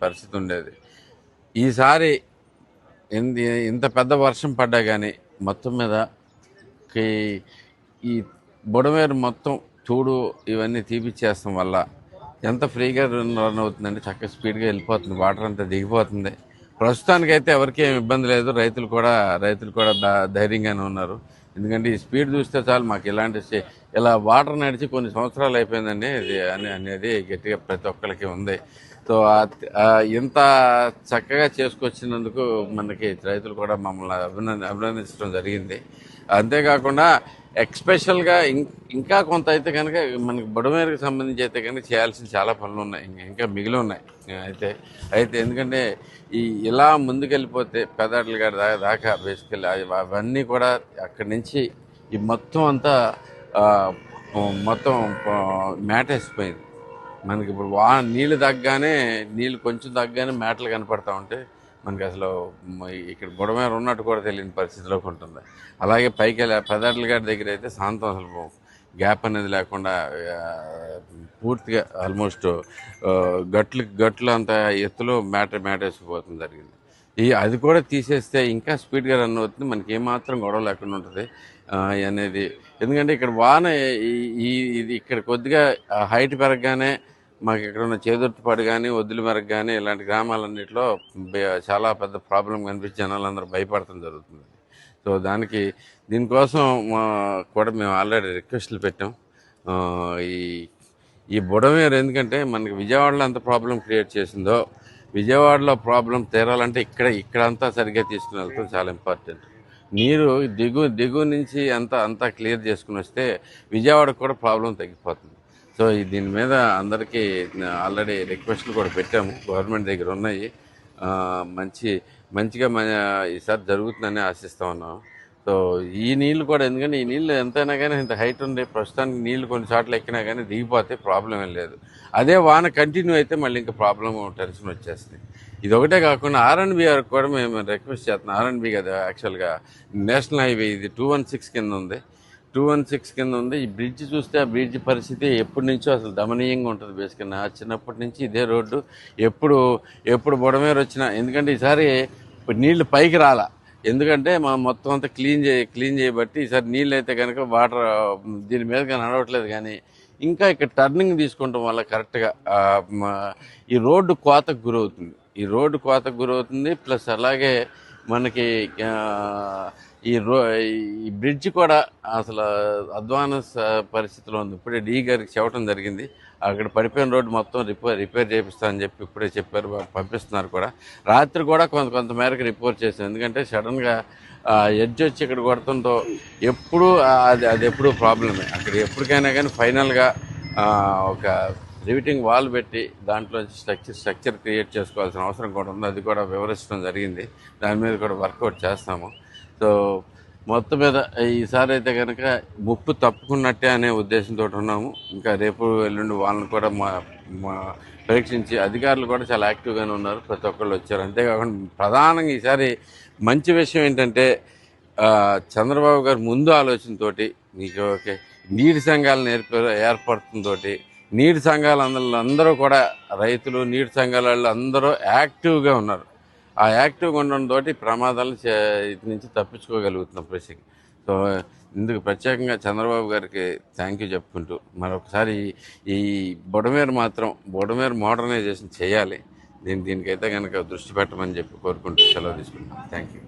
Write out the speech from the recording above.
పరిస్థితి ఉండేది. ఈసారి ఇంత పెద్ద వర్షం పడ్డా కానీ మొత్తం మీద ఈ బుడమేరు మొత్తం చూడు ఇవన్నీ తీపిచ్చేస్తాం వల్ల ఎంత ఫ్రీగా రన్ అవుతుందంటే చక్కగా స్పీడ్గా వెళ్ళిపోతుంది, వాటర్ అంతా దిగిపోతుంది. ప్రస్తుతానికైతే ఎవరికి ఏమి ఇబ్బంది లేదు. రైతులు కూడా ధైర్యంగానే ఉన్నారు. ఎందుకంటే ఈ స్పీడ్ చూస్తే చాలు మాకు ఇలా వాటర్ నడిచి కొన్ని సంవత్సరాలు అయిపోయిందండి అనేది గట్టిగా ప్రతి ఒక్కరికి ఉంది. సో ఇంత చక్కగా చేసుకొచ్చినందుకు మనకి రైతులు కూడా మమ్మల్ని అభినందించడం జరిగింది. అంతేకాకుండా ఎక్స్పెషల్గా ఇంకా కొంత అయితే కనుక మనకి బుడమేరుకు సంబంధించి అయితే కనుక చేయాల్సిన చాలా పనులు ఉన్నాయి, ఇంకా మిగిలి ఉన్నాయి. అయితే ఎందుకంటే ఇలా ముందుకెళ్ళిపోతే పెదాటల గారి దాకా బేసికల్లీ అవన్నీ కూడా అక్కడి నుంచి ఈ మొత్తం అంతా మొత్తం మేటేసిపోయింది. మనకి ఇప్పుడు నీళ్ళు కొంచెం తగ్గగానే మేటలు కనపడతా ఉంటే మనకి అసలు ఇక్కడ బుడమేరు ఉన్నట్టు కూడా తెలియని పరిస్థితిలోకి ఉంటుంది. అలాగే పైకి పెదాటల గారి దగ్గర అయితే శాంతం అసలు గ్యాప్ అనేది లేకుండా పూర్తిగా ఆల్మోస్ట్ గట్లు అంత ఎత్తులో మేటేసిపోతుంది జరిగింది. అది కూడా తీసేస్తే ఇంకా స్పీడ్గా రన్ అవుతుంది, మనకి ఏమాత్రం గొడవ లేకుండా ఉంటుంది అనేది. ఎందుకంటే ఇక్కడ వాన ఇది ఇక్కడ కొద్దిగా హైట్ పెరగగానే మాకు ఇక్కడ ఉన్న చేదుర్తిపాడు కానీ వద్దుల మెరగ కానీ ఇలాంటి గ్రామాలన్నింటిలో చాలా పెద్ద ప్రాబ్లం కనిపించి జనాలందరూ భయపడటం జరుగుతుంది. సో దీనికోసం కూడా మేము ఆల్రెడీ రిక్వెస్ట్లు పెట్టాం. ఈ బుడమేరు ఎందుకంటే మనకి విజయవాడలో అంత ప్రాబ్లం క్రియేట్ చేసిందో విజయవాడలో ప్రాబ్లం తీరాలంటే ఇక్కడంతా సరిగ్గా తీసుకుని వెళ్తాం చాలా ఇంపార్టెంట్. నీరు దిగు నుంచి అంతా క్లియర్ చేసుకుని వస్తే విజయవాడకు కూడా ప్రాబ్లం తగ్గిపోతుంది. సో దీని మీద అందరికీ ఆల్రెడీ రిక్వెస్ట్లు కూడా పెట్టాము, గవర్నమెంట్ దగ్గర ఉన్నాయి. మంచిగా ఈసారి జరుగుతుందని ఆశిస్తూ ఉన్నాం. సో ఈ నీళ్ళు కూడా ఎందుకంటే ఈ నీళ్ళు ఎంతైనా కానీ ఇంత హైట్ ఉంది, ప్రస్తుతానికి నీళ్ళు కొన్ని చోట్ల ఎక్కినా కానీ దిగిపోతే ప్రాబ్లం ఏం లేదు. అదే వాన కంటిన్యూ అయితే మళ్ళీ ఇంకా ప్రాబ్లం టెన్షన్ వచ్చేస్తుంది. ఇది ఒకటే కాకుండా ఆర్ఎన్బిఆర్ కూడా మేము రిక్వెస్ట్ చేస్తున్నాం. ఆర్ఎన్బి కదా యాక్చువల్గా నేషనల్ హైవే ఇది 216 కింద ఉంది. 216 కింద ఉంది. ఈ బ్రిడ్జ్ చూస్తే ఆ బ్రిడ్జ్ పరిస్థితి ఎప్పటి నుంచో అసలు దమనీయంగా ఉంటుంది. బేసిక్గా నా చిన్నప్పటి నుంచి ఇదే రోడ్డు ఎప్పుడు బుడమేరు వచ్చినా, ఎందుకంటే ఈసారి నీళ్లు పైకి రాలా, ఎందుకంటే మనం మొత్తం అంతా క్లీన్ చేయబట్టి ఈసారి నీళ్ళు అయితే కనుక వాటర్ దీని మీదగా నడవట్లేదు. కానీ ఇంకా ఇక్కడ టర్నింగ్ తీసుకుంటాం వల్ల కరెక్ట్గా ఈ రోడ్డు కోతకు గురవుతుంది. ప్లస్ అలాగే మనకి ఈ బ్రిడ్జ్ కూడా అసలు అధ్వాన పరిస్థితిలో ఉంది. ఇప్పుడే డీ గారికి చెప్పడం జరిగింది, అక్కడ పడిపోయిన రోడ్డు మొత్తం రిపేర్ చేపిస్తామని చెప్పి ఇప్పుడే చెప్పారు, పంపిస్తున్నారు కూడా. రాత్రి కూడా కొంత మేరకు రిపోర్ట్ చేశాను, ఎందుకంటే సడన్గా ఎడ్జ్ వచ్చి ఇక్కడ కొడుతుంటో ఎప్పుడు అది అది ఎప్పుడు ప్రాబ్లమే. అక్కడ ఎప్పటికైనా కానీ ఫైనల్గా ఒక రివిటింగ్ వాల్ పెట్టి దాంట్లో స్ట్రక్చర్ క్రియేట్ చేసుకోవాల్సిన అవసరం కూడా ఉంది. అది కూడా వివరించడం జరిగింది. దాని మీద కూడా వర్కౌట్ చేస్తాము. సో మొత్తం మీద ఈసారి అయితే కనుక ముప్పు తప్పుకున్నట్టే అనే ఉద్దేశంతో ఉన్నాము. ఇంకా రేపు ఎల్లుండి వాళ్ళని కూడా మా పరీక్షించి అధికారులు కూడా చాలా యాక్టివ్గానే ఉన్నారు. ప్రతి ఒక్కళ్ళు వచ్చారు. అంతేకాకుండా ప్రధానంగా ఈసారి మంచి విషయం ఏంటంటే చంద్రబాబు గారు ముందు ఆలోచనతోటి మీకు ఓకే నీటి సంఘాలను ఏర్పడుతుందోటి నీటి సంఘాలు అందరూ కూడా రైతులు నీటి సంఘాల వాళ్ళు అందరూ యాక్టివ్గా ఉన్నారు. ఆ యాక్టివ్గా ఉండడంతో ప్రమాదాలను ఇది నుంచి తప్పించుకోగలుగుతున్నాం ప్రశ్నకి. సో ఇందుకు ప్రత్యేకంగా చంద్రబాబు గారికి థ్యాంక్ యూ చెప్పుకుంటూ మరొకసారి ఈ బుడమేరు మోడర్నైజేషన్ చేయాలి. దీనికైతే కనుక దృష్టి పెట్టమని చెప్పి కోరుకుంటూ సెలవు తీసుకుంటాం. Thank you.